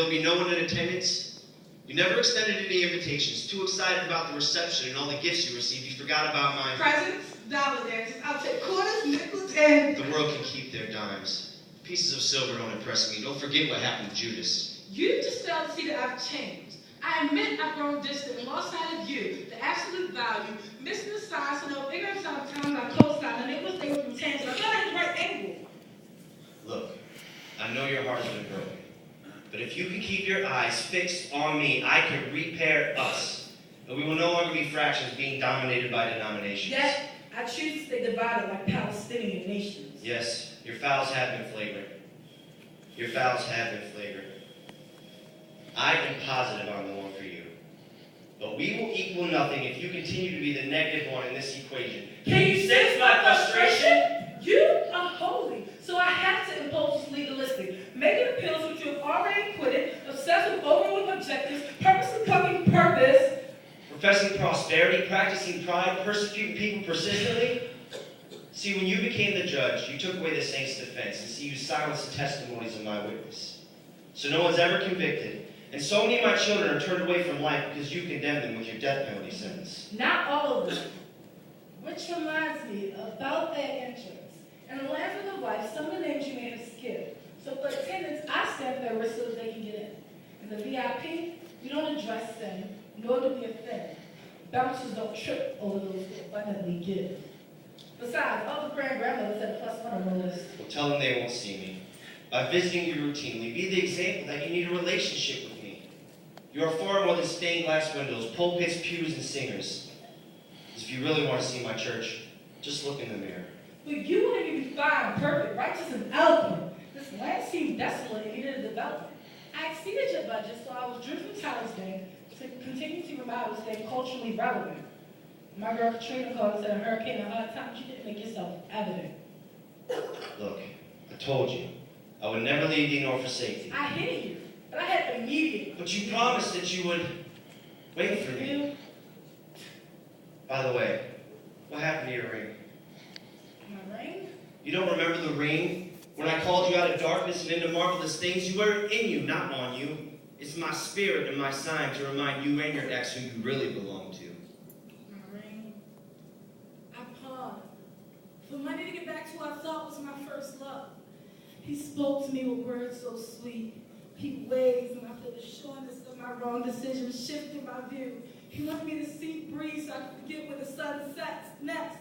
There'll be no one in attendance. You never extended any invitations. Too excited about the reception and all the gifts you received, you forgot about my presents, dollar dances. I'll take quarters, nickels, and... The world can keep their dimes. Pieces of silver don't impress me. Don't forget what happened to Judas. You just failed to see that I've changed. I admit I've grown distant and lost sight of you, the absolute value, missing the signs, so no ignorance out of time, not close down, and it was they were from tangent. I thought I had the right angle. Look, I know your heart's been broken. But if you can keep your eyes fixed on me, I can repair us. And we will no longer be fractions being dominated by denominations. Yet, I choose to stay divided like Palestinian nations. Yes, your fouls have been flagrant. Your fouls have been flagrant. I am positive I'm the one for you. But we will equal nothing if you continue to be the negative one in this equation. Can you sense my frustration? You are holy, so I have to impose this legalistic, making appeals which you have already quitted, obsessed with overruling objectives, purposely covering purpose, Professing prosperity, practicing pride, persecuting people persistently. See, when you became the judge, you took away the saint's defense, and see, you silenced the testimonies of my witness. So no one's ever convicted, and so many of my children are turned away from life because you condemned them with your death penalty sentence. Not all of them. Which reminds me, about their entrance. In the land of the life, some of the names you may have skipped. So for attendance, I stamp their wrist so that they can get in. In the VIP, we don't address sin, nor do we offend. Bouncers don't trip over those who abundantly give. Besides, all the grand-grandmothers had a +1 on the list. Well, tell them they won't see me. By visiting you routinely, be the example that you need a relationship with me. You are far more than stained glass windows, pulpits, pews, and singers. If you really want to see my church, just look in the mirror. But you want to be fine, perfect, righteous, and eloquent. This land seemed desolate and needed a development. I exceeded your budget, so I was driven from Talisman to continue to remind us stay culturally relevant. My girl Katrina called and said a hurricane and a hard time, you didn't make yourself evident. Look, I told you, I would never leave you nor forsake you. I hear you, but I had immediate. But you promised that you would wait for me. By the way, what happened to your ring? My ring? You don't remember the ring? When I called you out of darkness and into marvelous things, you were in you, not on you. It's my spirit and my sign to remind you and your ex who you really belong to. My ring? I paused for money to get back to what I thought was my first love. He spoke to me with words so sweet. He waves and I feel the sureness of my wrong decision shifting my view. He wanted me to see breeze so I could forget where the sun sets next.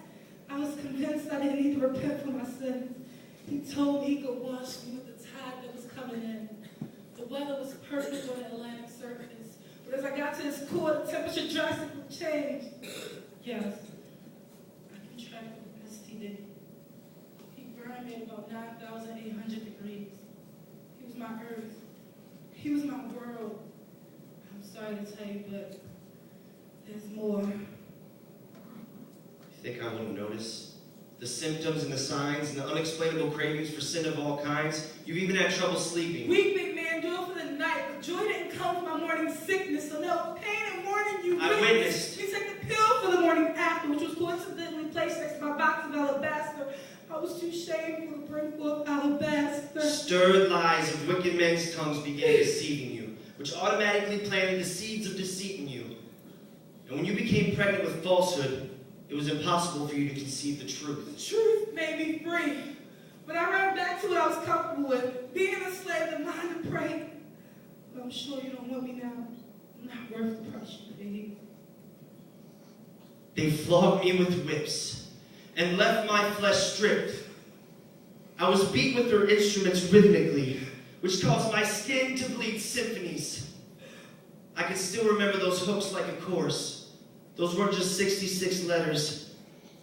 I was convinced I didn't need to repent for my sins. He told me he could wash me with the tide that was coming in. The weather was perfect on the Atlantic surface, but as I got to his core, the temperature drastically changed. Yes, I contracted STD. He burned me at about 9,800 degrees. He was my earth. He was my world. I'm sorry to tell you, but there's more. You think I wouldn't notice? The symptoms and the signs and the unexplainable cravings for sin of all kinds. You've even had trouble sleeping. Weak, big man, do it for the night, but joy didn't come from my morning sickness, so no pain and mourning you I witnessed. He took the pill for the morning after, which was coincidentally placed next to my box of alabaster. I was too shameful to bring forth alabaster. Stirred lies of wicked men's tongues began deceiving you, which automatically planted the seeds of deceit in you. And when you became pregnant with falsehood, it was impossible for you to conceive the truth. The truth made me free. But I ran back to what I was comfortable with, being a slave and mind to pray. But I'm sure you don't want me now. I'm not worth the price you paid. They flogged me with whips and left my flesh stripped. I was beat with their instruments rhythmically, which caused my skin to bleed symphonies. I can still remember those hooks like a chorus. Those weren't just 66 letters.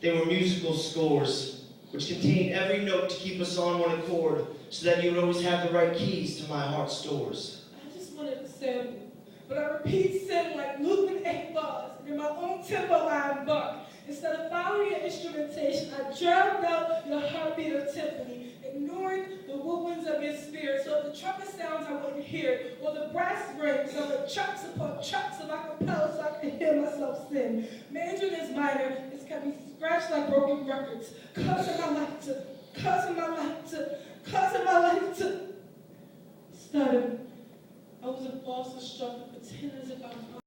They were musical scores, which contained every note to keep us on one accord, so that you would always have the right keys to my heart's stores. I just wanted a sample, but I repeat sin like looping 8 bars, and in my own tempo I embark. Instead of following your instrumentation, I drowned out your heartbeat of timpani, ignoring the woodwinds of your spirit, so if the trumpet sounds I wouldn't hear it, or the brass rings, or the trucks upon trucks of acapella so I could hear myself sing. Mandarin is minor, it's kept me scratched like broken records, causing my life to stutter. I boss is struck with